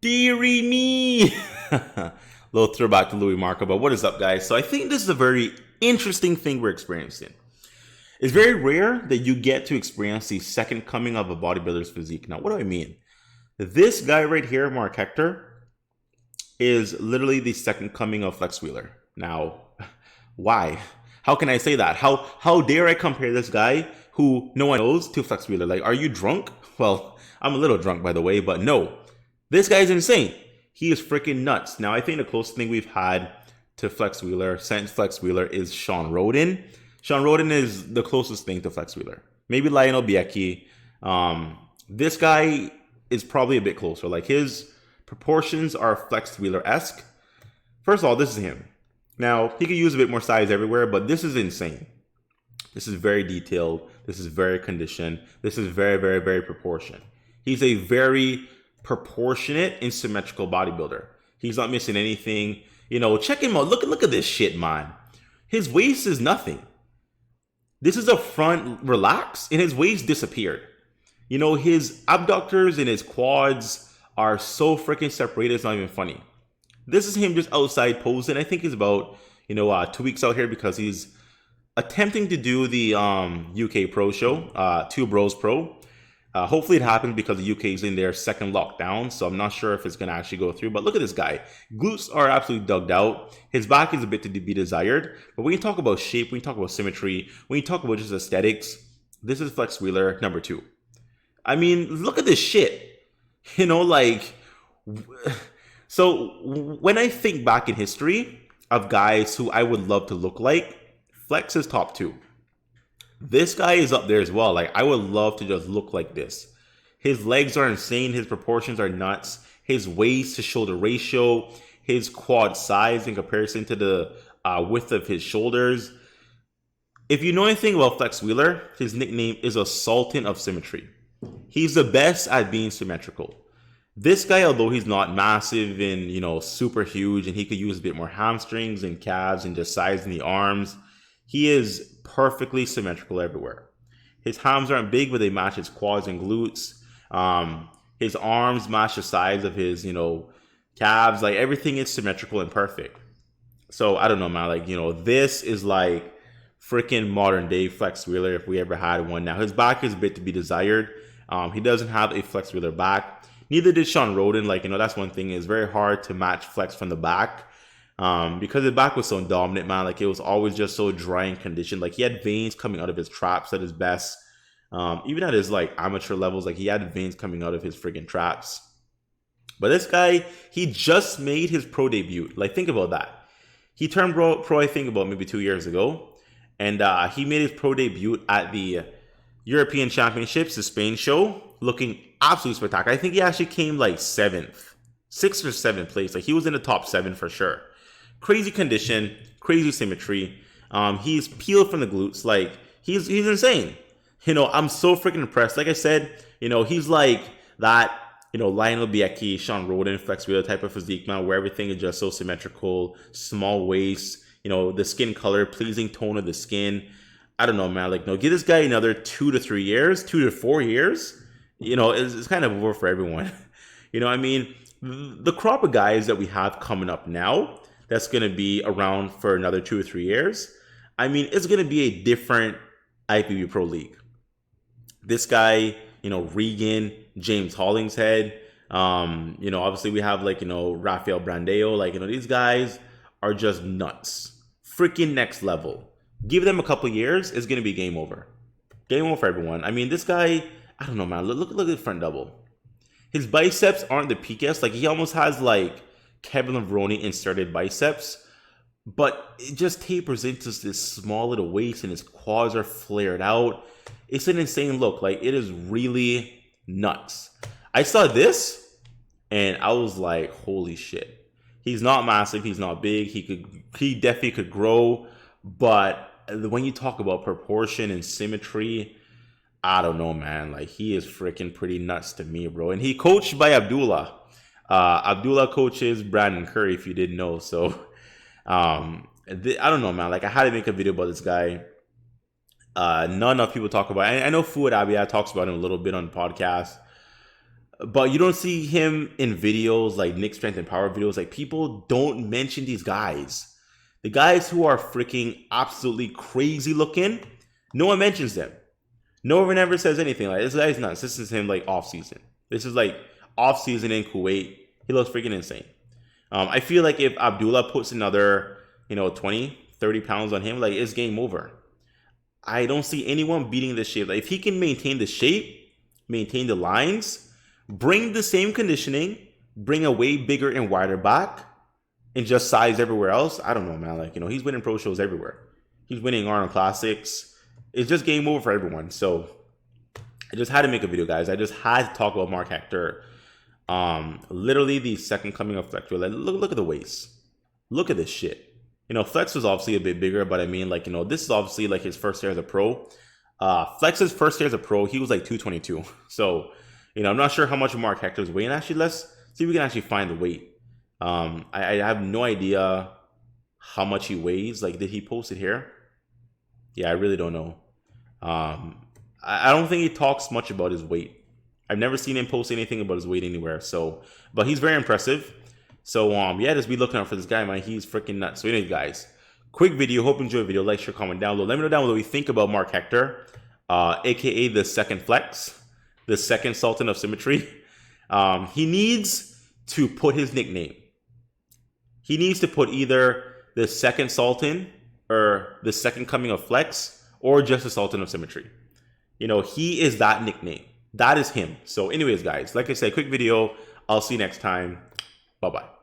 Deary me. Little throwback to Louis Marco, but what is up, guys? So I think this is a very interesting thing we're experiencing. It's very rare that you get to experience the second coming of a bodybuilder's physique. Now, what do I mean? This guy right here, Mark Hector, is literally the second coming of Flex Wheeler. Now, why? How can I say that? How dare I compare this guy who no one knows to Flex Wheeler? Like, are you drunk? Well, I'm a little drunk, by the way, but no. This guy's insane. He is freaking nuts. Now, I think the closest thing we've had to Flex Wheeler since Flex Wheeler is Sean Roden. Sean Roden is the closest thing to Flex Wheeler. Maybe Lionel Biecki. This guy is probably a bit closer. Like, his proportions are Flex Wheeler-esque. First of all, this is him. Now, he could use a bit more size everywhere, but this is insane. This is very detailed. This is very conditioned. This is very, very, very proportioned. He's a very proportionate and symmetrical bodybuilder. He's not missing anything. You know, check him out. Look at this shit, man. His waist is nothing. This is a front relax, and his waist disappeared. You know, his abductors and his quads are so freaking separated, it's not even funny. This is him just outside posing. I think he's about, 2 weeks out here because he's attempting to do the UK Pro show, Two Bros Pro. Hopefully it happens because the UK is in their second lockdown, so I'm not sure if it's going to actually go through. But look at this guy. Glutes are absolutely dug out. His back is a bit to be desired. But when you talk about shape, when you talk about symmetry, when you talk about just aesthetics, this is Flex Wheeler number 2. I mean, look at this shit. So when I think back in history of guys who I would love to look like, Flex is top 2. This guy is up there as well. Like, I would love to just look like this. His legs are insane. His proportions are nuts. His waist to shoulder ratio, his quad size in comparison to the width of his shoulders. If you know anything about Flex Wheeler, his nickname is a Sultan of Symmetry. He's the best at being symmetrical. This guy, although he's not massive and, super huge, and he could use a bit more hamstrings and calves and just size in the arms, he is perfectly symmetrical everywhere. His hams aren't big, but they match his quads and glutes. His arms match the size of his, calves. Like, everything is symmetrical and perfect. So, I don't know, man. Like, this is like freaking modern day Flex Wheeler if we ever had one. Now, his back is a bit to be desired. He doesn't have a Flex Wheeler back. Neither did Sean Roden. Like, that's one thing. It's very hard to match Flex from the back. Because his back was so dominant, man. Like, it was always just so dry and conditioned. Like, he had veins coming out of his traps at his best. Even at his amateur levels, like, he had veins coming out of his friggin' traps. But this guy, he just made his pro debut. Like, think about that. He turned pro I think about maybe 2 years ago, and he made his pro debut at the European Championships, the Spain show, looking absolutely spectacular. I think he actually came like 7th, 6th or 7th place. Like, he was in the top 7 for sure. Crazy condition, crazy symmetry. He's peeled from the glutes. Like, he's insane. I'm so freaking impressed. Like I said, he's like that, Lionel Biecki, Sean Roden, Flex Wheeler type of physique, man, where everything is just so symmetrical, small waist, the skin color, pleasing tone of the skin. I don't know, man. Like, no, give this guy another 2 to 3 years, 2 to 4 years. It's kind of over for everyone. I mean, the crop of guys that we have coming up now, that's going to be around for another 2 or 3 years. I mean, it's going to be a different IFBB Pro League. This guy, Regan, James Hollingshead, obviously we have Rafael Brandeo. Like, these guys are just nuts. Freaking next level. Give them a couple years, it's going to be game over. Game over for everyone. I mean, this guy, I don't know, man. Look at the front double. His biceps aren't the peakest. Like, he almost has like Kevin Levrone inserted biceps, but it just tapers into this small little waist, and his quads are flared out. It's an insane look. Like, it is really nuts. I saw this and I was like, holy shit. He's not massive, he's not big. He definitely could grow, but when you talk about proportion and symmetry, I don't know, man. Like, he is freaking pretty nuts to me, bro. And he coached by Abdullah. Abdullah coaches Brandon Curry, if you didn't know. So, I don't know, man. Like, I had to make a video about this guy. Not enough people talk about it. I know Fuad Abia talks about him a little bit on the podcast. But you don't see him in videos like Nick Strength and Power videos. Like, people don't mention these guys. The guys who are freaking absolutely crazy looking, no one mentions them. No one ever says anything. Like, this guy's nuts. This is him like off season. This is like off season in Kuwait. He looks freaking insane. I feel like if Abdullah puts another, 20, 30 pounds on him, like, it's game over. I don't see anyone beating this shape. Like, if he can maintain the shape, maintain the lines, bring the same conditioning, bring a way bigger and wider back, and just size everywhere else, I don't know, man. Like, he's winning pro shows everywhere. He's winning Arnold Classics. It's just game over for everyone. So I just had to make a video, guys. I just had to talk about Mark Hector. Literally the second coming of Flex. Like, look at the waist. Look at this shit. Flex was obviously a bit bigger, but I mean, like, this is obviously like his first year as a pro. Flex's first year as a pro, he was like 222. So, I'm not sure how much Mark Hector's weighing. Actually, let's see if we can actually find the weight. I have no idea how much he weighs. Like, did he post it here? Yeah, I really don't know. I don't think he talks much about his weight. I've never seen him post anything about his weight anywhere. So, but he's very impressive. So, yeah, just be looking out for this guy, man. He's freaking nuts. So, anyway, guys, quick video. Hope you enjoyed the video. Like, share, comment down below. Let me know down below what you think about Mark Hector, aka the second Flex, the second Sultan of Symmetry. He needs to put his nickname. He needs to put either the second Sultan or the second coming of Flex, or just the Sultan of Symmetry. He is that nickname. That is him. So anyways, guys, like I said, quick video. I'll see you next time. Bye-bye.